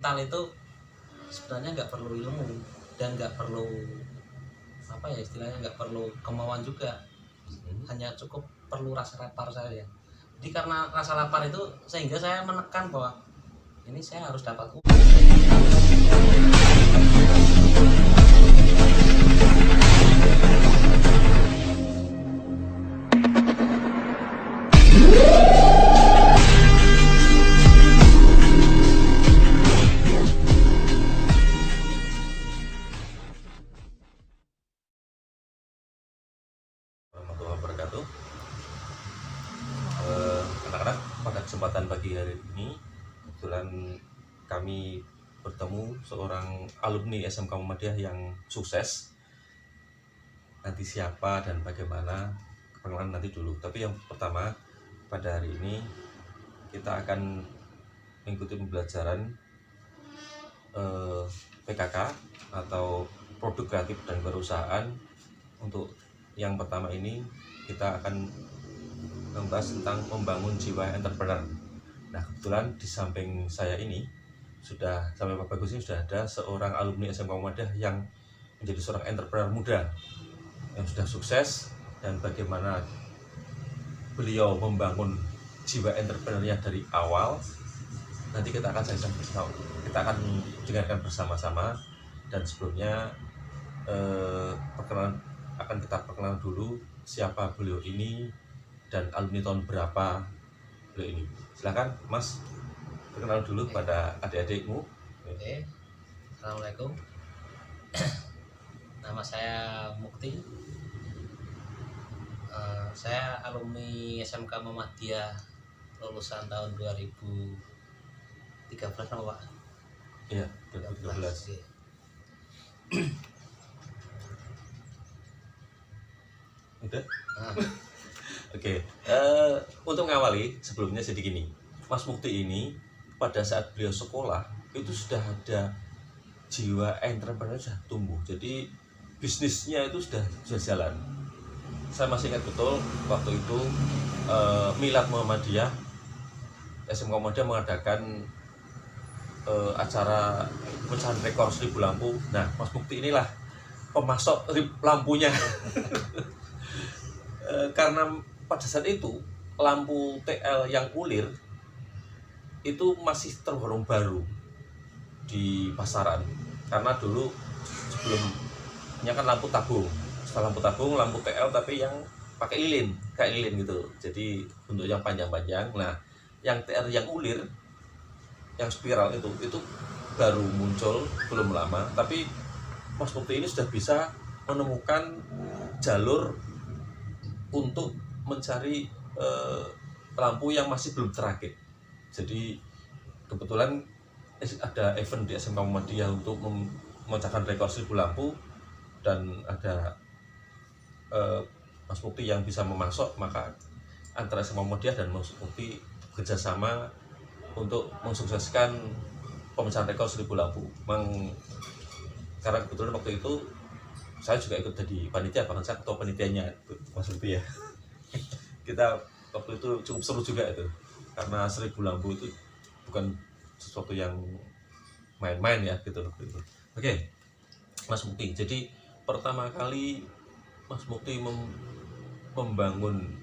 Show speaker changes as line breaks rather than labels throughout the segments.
digital itu sebenarnya nggak perlu ilmu dan nggak perlu apa ya istilahnya, nggak perlu kemauan juga, hanya cukup perlu rasa lapar saya. Jadi karena rasa lapar itu sehingga saya menekan bahwa ini saya harus dapat uang.
Warahmatullahi wabarakatuh. Anak-anak, pada kesempatan pagi hari ini kebetulan kami bertemu seorang alumni SMK Muhammadiyah yang sukses. Nanti siapa dan bagaimana perkenalan nanti dulu. Tapi yang pertama, pada hari ini kita akan mengikuti pembelajaran PKK atau produk kreatif dan perusahaan. Untuk yang pertama ini kita akan membahas tentang membangun jiwa entrepreneur. Nah, kebetulan di samping saya ini sudah, sampai Pak Bagus ini sudah ada seorang alumni SMK Muhammadiyah yang menjadi seorang entrepreneur muda yang sudah sukses, dan bagaimana beliau membangun jiwa entrepreneurnya dari awal. Nanti kita akan kita akan dengarkan bersama-sama. Dan sebelumnya akan kita perkenalan dulu siapa beliau ini dan alumni tahun berapa beliau ini. Silakan Mas, perkenalan dulu pada adik-adikmu.
Oke. Assalamualaikum. Nama saya Mukti. Saya alumni SMK Muhammadiyah lulusan tahun 2013 apa Pak?
Iya, 2013.
Oke.
Udah?
Nah,
Oke. Untuk mengawali sebelumnya jadi gini, Mas Mukti ini pada saat beliau sekolah itu sudah ada jiwa entrepreneur, sudah tumbuh. Jadi bisnisnya itu sudah jalan. Saya masih ingat betul waktu itu Milad Muhammadiyah, SMK Muhammadiyah mengadakan acara pecahan rekor 1000 lampu. Nah, Mas Mukti inilah pemasok lampunya. Karena pada saat itu lampu TL yang ulir itu masih tergolong baru di pasaran, karena dulu sebelumnya kan lampu tabung. Setelah lampu tabung, lampu TL tapi yang pakai lilin, kayak lilin gitu, jadi bentuk yang panjang-panjang. Nah, yang TL yang ulir, yang spiral itu baru muncul belum lama, tapi Mas Mukti ini sudah bisa menemukan jalur untuk mencari lampu yang masih belum terakit. Jadi kebetulan ada event di SMK Muhammadiyah untuk memecahkan rekor 1000 lampu, dan ada Mas Mukti yang bisa memasok, maka antara SMK Muhammadiyah dan Mas Mukti bekerjasama untuk mensukseskan pemecahan rekor 1000 lampu. Karena kebetulan waktu itu saya juga ikut jadi panitia, bahkan saya ketua panitianya Mas Mukti ya. Kita waktu itu cukup seru juga itu, karena 1000 lampu itu bukan sesuatu yang main-main ya gitu. Oke, Mas Mukti, jadi pertama kali Mas Mukti membangun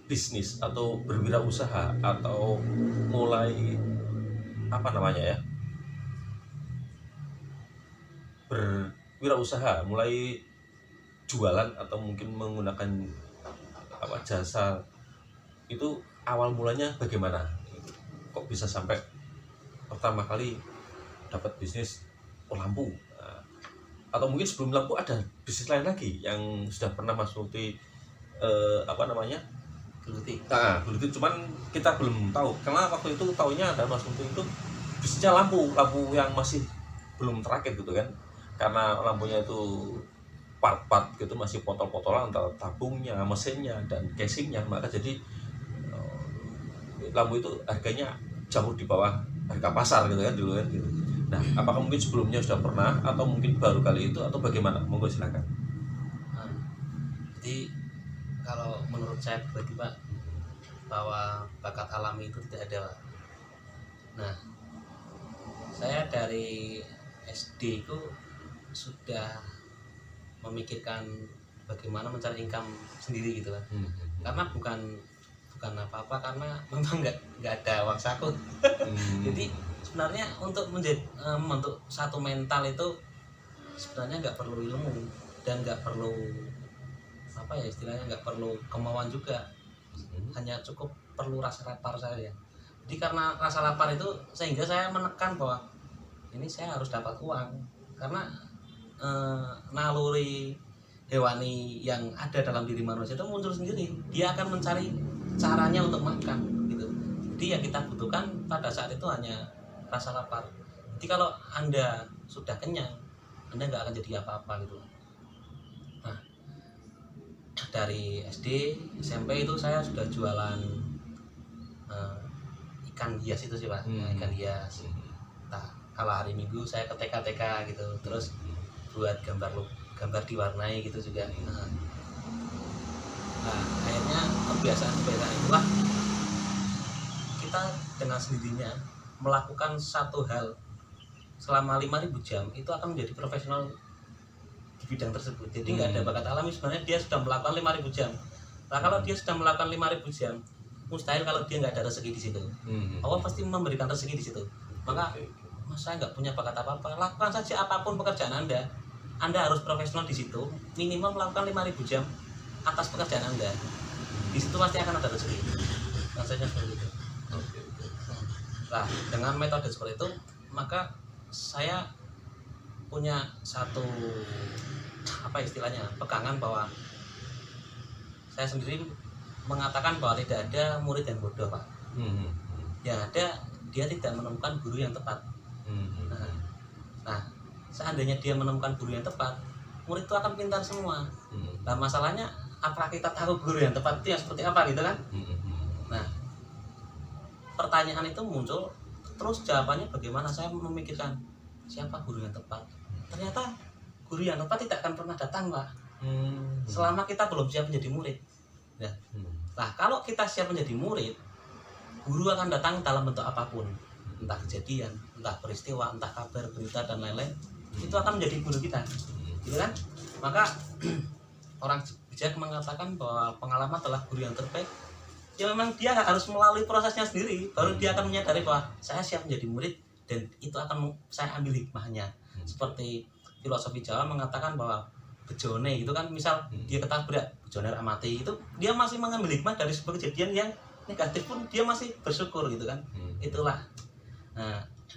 bisnis atau berwirausaha atau mulai apa namanya ya, berwirausaha, mulai jualan atau mungkin menggunakan jasa, itu awal mulanya bagaimana? Kok bisa sampai pertama kali dapat bisnis lampu? Atau mungkin sebelum lampu ada bisnis lain lagi yang sudah pernah Mas Mukti
geluti.
Geluti, cuman kita belum tahu, karena waktu itu taunya ada Mas Mukti itu bisnisnya lampu yang masih belum terakit gitu kan, karena lampunya itu part-part gitu, masih potol-potolan antara tabungnya, mesinnya, dan casingnya, maka jadi lampu itu harganya jauh di bawah harga pasar gitu kan dulu kan gitu. Nah, apakah mungkin sebelumnya sudah pernah atau mungkin baru kali itu atau bagaimana? Monggo silakan.
Jadi kalau menurut saya pribadi Pak, bahwa bakat alami itu tidak ada Pak. Nah, dari SD itu sudah memikirkan bagaimana mencari income sendiri gitu kan. Karena bukan apa-apa, karena memang nggak ada uang saku. Jadi sebenarnya untuk untuk satu mental itu sebenarnya nggak perlu ilmu dan nggak perlu apa ya istilahnya, nggak perlu kemauan juga, hanya cukup perlu rasa lapar saya. Jadi karena rasa lapar itu sehingga saya menekan bahwa ini saya harus dapat uang, karena naluri hewani yang ada dalam diri manusia itu muncul sendiri, dia akan mencari caranya untuk makan gitu. Jadi yang kita butuhkan pada saat itu hanya rasa lapar. Jadi kalau Anda sudah kenyang, Anda nggak akan jadi apa-apa gitu. Nah, dari SD, SMP itu saya sudah jualan ikan hias itu sih Pak, ikan hias. Nah, kalau hari Minggu saya ke TK gitu, terus buat gambar diwarnai gitu juga. Nah, akhirnya kebiasaan itulah kita dengan sendirinya melakukan satu hal selama 5.000 jam itu akan menjadi profesional di bidang tersebut. Jadi nggak ada bakat alami, sebenarnya dia sudah melakukan 5.000 jam. Nah, kalau dia sudah melakukan 5.000 jam, mustahil kalau dia nggak ada rezeki di situ. Allah pasti memberikan rezeki di situ. Maka saya nggak punya bakat apa-apa, lakukan saja apapun pekerjaan Anda harus profesional di situ, minimal melakukan 5.000 jam atas pekerjaan Anda. Di situ pasti akan ada rezeki. Rasanya seperti itu. Nah, dengan metode seperti itu, maka saya punya satu apa istilahnya, pegangan bahwa saya sendiri mengatakan bahwa tidak ada murid yang bodoh Pak. Yang ada dia tidak menemukan guru yang tepat. Nah, seandainya dia menemukan guru yang tepat, murid itu akan pintar semua. Nah, masalahnya apakah kita tahu guru yang tepat itu yang seperti apa gitu kan? Nah, pertanyaan itu muncul, terus jawabannya bagaimana? Saya memikirkan siapa guru yang tepat. Ternyata guru yang tepat tidak akan pernah datang Pak, selama kita belum siap menjadi murid. Nah, kalau kita siap menjadi murid, guru akan datang dalam bentuk apapun, entah kejadian, entah peristiwa, entah kabar, berita dan lain-lain. Itu akan menjadi guru kita, gitu kan? Maka orang bijak mengatakan bahwa pengalaman adalah guru yang terbaik. Ya memang dia harus melalui prosesnya sendiri, baru dia akan menyadari bahwa saya siap menjadi murid dan itu akan saya ambil hikmahnya. Seperti filosofi Jawa mengatakan bahwa bejone itu kan, misal dia ketabrak, bejone rak mati, itu dia masih mengambil hikmah dari sebuah kejadian yang negatif pun dia masih bersyukur gitu kan. Itulah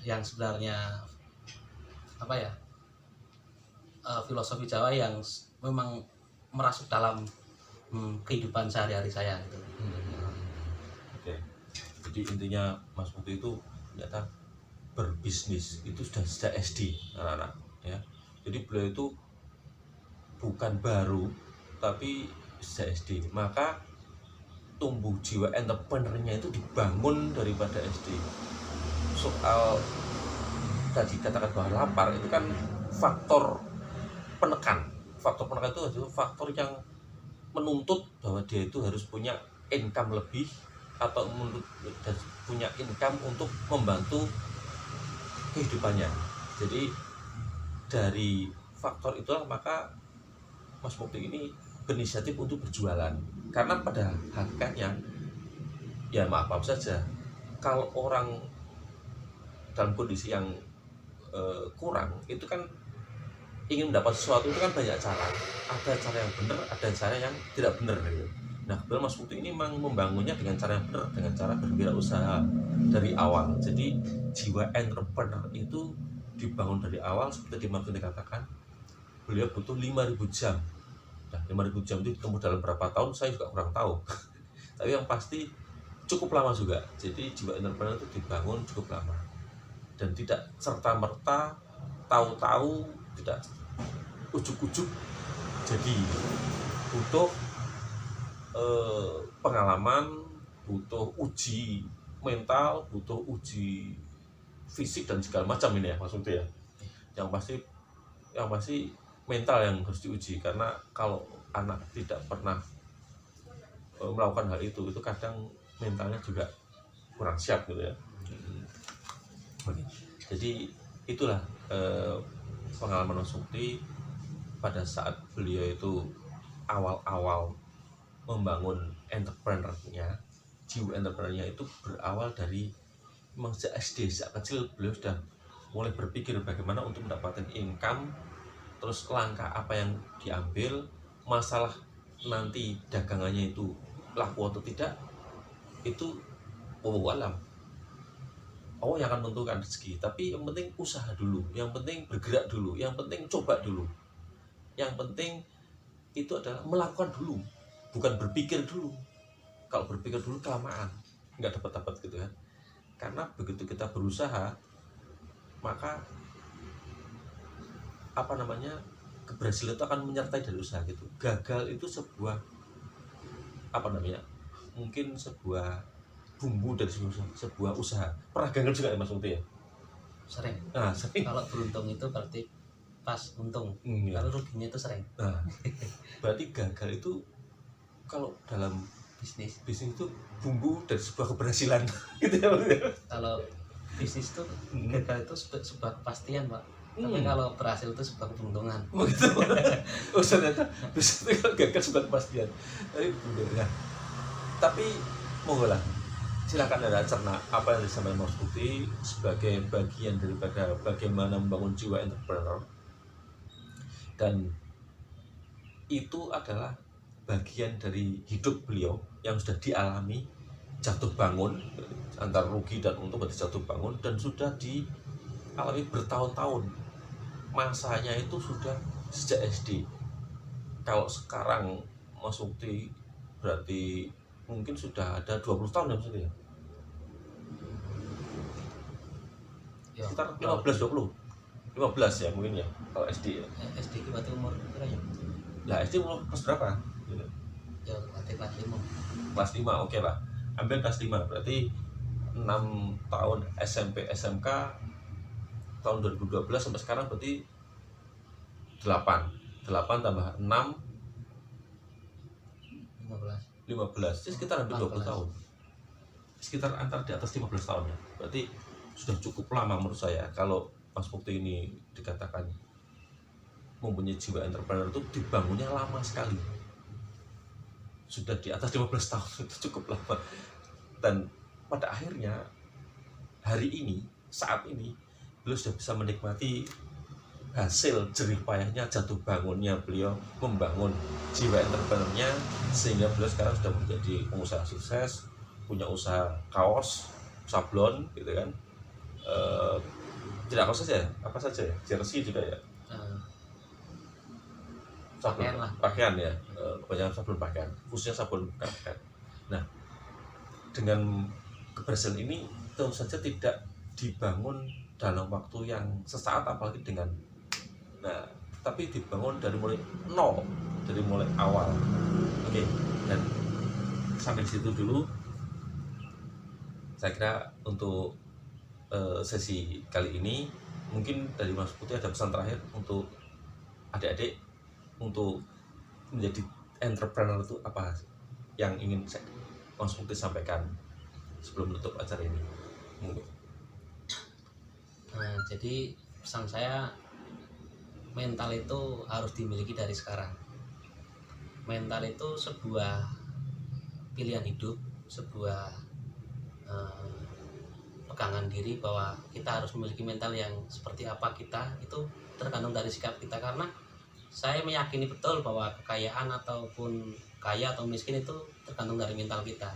yang sebenarnya apa ya, filosofi Jawa yang memang merasuk dalam kehidupan sehari-hari saya gitu.
Oke. Jadi intinya Mas Mukti itu ternyata berbisnis itu sudah sejak SD anak-anak ya. Jadi beliau itu bukan baru tapi sejak SD. Maka tumbuh jiwa entrepreneurnya itu dibangun daripada SD. Soal tadi katakan bahwa lapar itu kan faktor penekan. Faktor penekan itu adalah faktor yang menuntut bahwa dia itu harus punya income lebih atau punya income untuk membantu kehidupannya. Jadi dari faktor itulah maka Mas Mukti ini berinisiatif untuk berjualan. Karena pada hakikatnya ya maaf saja, kalau orang dalam kondisi yang kurang itu kan ingin mendapat sesuatu itu kan banyak cara. Ada cara yang benar, ada cara yang tidak benar gitu. Nah, kebetulan Mas Mukti ini memang membangunnya dengan cara yang benar, dengan cara berwirausaha dari awal. Jadi jiwa entrepreneur itu dibangun dari awal. Seperti Mas Mukti katakan, beliau butuh 5.000 jam. Nah, 5.000 jam itu ketemu dalam berapa tahun saya juga kurang tahu. Tapi yang pasti cukup lama juga. Jadi jiwa entrepreneur itu dibangun cukup lama dan tidak serta-merta tahu-tahu, tidak ujuk-ujuk. Jadi butuh pengalaman, butuh uji mental, butuh uji fisik dan segala macam ini ya Mas Mukti ya. Yang pasti mental yang harus diuji, karena kalau anak tidak pernah melakukan hal itu kadang mentalnya juga kurang siap gitu ya. Jadi itulah pengalaman Mas Mukti pada saat beliau itu awal-awal membangun entrepreneurnya, jiwa entrepreneurnya itu berawal dari memang sejak SD, sejak kecil beliau sudah mulai berpikir bagaimana untuk mendapatkan income, terus langkah apa yang diambil, masalah nanti dagangannya itu laku atau tidak, itu wallahu alam, Allah yang akan menentukan rezeki. Tapi yang penting usaha dulu, yang penting bergerak dulu, yang penting coba dulu, yang penting itu adalah melakukan dulu, bukan berpikir dulu. Kalau berpikir dulu kelamaan, nggak dapat gitu kan. Karena begitu kita berusaha, maka keberhasilan itu akan menyertai dari usaha gitu. Gagal itu mungkin sebuah bumbu dari sebuah usaha. Pernah gagal juga ya Mas Mukti ya?
Sering.
Nah, sering.
Kalau beruntung itu berarti pas untung.
Ya.
Kalau ruginya itu sering.
Nah, berarti gagal itu kalau dalam
Bisnis
itu bumbu dari sebuah keberhasilan gitu ya Mas.
Kalau bisnis itu gagal itu sebuah kepastian Pak. Tapi kalau berhasil itu sebuah keberuntungan.
Begitu. Oh ternyata bisa kalau gagal sebuah kepastian. Tapi monggo lah, silakan Anda cerna apa yang disampaikan Mas Mukti sebagai bagian daripada bagaimana membangun jiwa entrepreneur, dan itu adalah bagian dari hidup beliau yang sudah dialami, jatuh bangun antara rugi dan untung, berarti jatuh bangun, dan sudah dialami bertahun-tahun. Masanya itu sudah sejak SD. Kalau sekarang Mas Mukti berarti mungkin sudah ada 20 tahun ya maksudnya ya? Sekitar 15-20 ya mungkin ya kalau SD ya.
SD itu berarti umur berapa ya?
Lah SD umur kelas berapa?
Ya berarti kelas 5.
Kelas 5, oke lah. Ambil kelas 5 berarti 6 tahun SMP SMK tahun 2012 sampai sekarang berarti 8 tambah 6 15, jadi sekitar hampir 20 tahun. Sekitar antar di atas 15 tahun ya. Berarti sudah cukup lama menurut saya. Kalau Mas Mukti ini dikatakan mempunyai jiwa entrepreneur itu dibangunnya lama sekali. Sudah di atas 15 tahun, itu cukup lama. Dan pada akhirnya hari ini, saat ini beliau sudah bisa menikmati hasil jerih payahnya, jatuh bangunnya beliau membangun jiwa entrepreneurnya, sehingga beliau sekarang sudah menjadi pengusaha sukses, punya usaha kaos, sablon gitu kan. Tidak kaos saja, apa saja ya, jersey juga ya, sablon pakaian ya, kebanyakan sablon pakaian, khususnya sablon pakaian. Nah, dengan keberhasilan ini tentu saja tidak dibangun dalam waktu yang sesaat, apalagi dengan tapi dibangun dari mulai nol, dari mulai awal. Oke, dan sampai di situ dulu saya kira untuk sesi kali ini. Mungkin dari Mas Putih ada pesan terakhir untuk adik-adik untuk menjadi entrepreneur itu apa yang ingin Mas Putih sampaikan sebelum menutup acara ini?
Jadi pesan saya, mental itu harus dimiliki dari sekarang. Mental itu sebuah pilihan hidup, sebuah pegangan diri bahwa kita harus memiliki mental yang seperti apa kita, itu tergantung dari sikap kita. Karena saya meyakini betul bahwa kekayaan ataupun kaya atau miskin itu tergantung dari mental kita.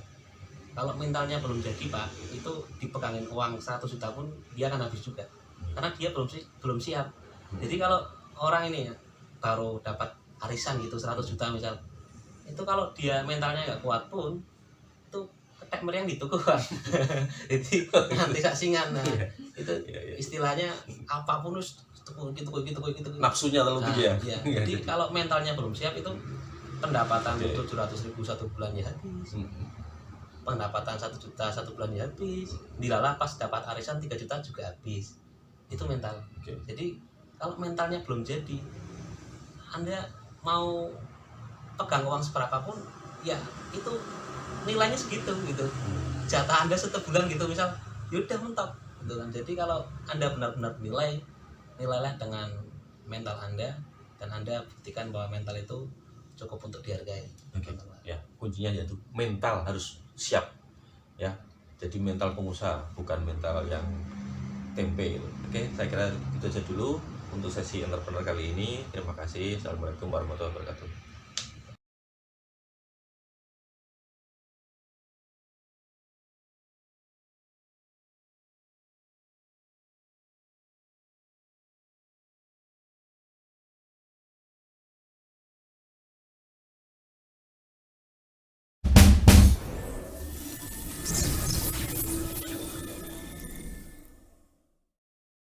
Kalau mentalnya belum jadi Pak, itu dipegangin uang 100 juta pun dia akan habis juga, karena dia belum siap. Jadi kalau orang ini ya, baru dapat arisan gitu 100 juta misal, itu kalau dia mentalnya nggak kuat pun itu ketek meriang di toko Pak. Jadi nanti saksingan. Nah, itu istilahnya apapun harus gitu.
Nafsunya terlalu tinggi ya.
Jadi kalau mentalnya belum siap, itu pendapatan 700.000 satu bulan ya habis. Pendapatan 1 juta satu bulan ya habis. Dilalah pas dapat arisan 3 juta juga habis. Itu mental. Jadi kalau mentalnya belum jadi, Anda mau pegang uang seberapapun ya itu nilainya segitu gitu. Jatah Anda satu bulan gitu misal, yaudah mentok gitu kan. Jadi kalau Anda benar-benar nilailah dengan mental Anda, dan Anda buktikan bahwa mental itu cukup untuk dihargai.
Oke. Ya, kuncinya yaitu mental harus siap ya. Jadi mental pengusaha, bukan mental yang tempe. Oke, saya kira itu aja dulu untuk sesi entrepreneur kali ini. Terima kasih. Assalamualaikum warahmatullahi wabarakatuh.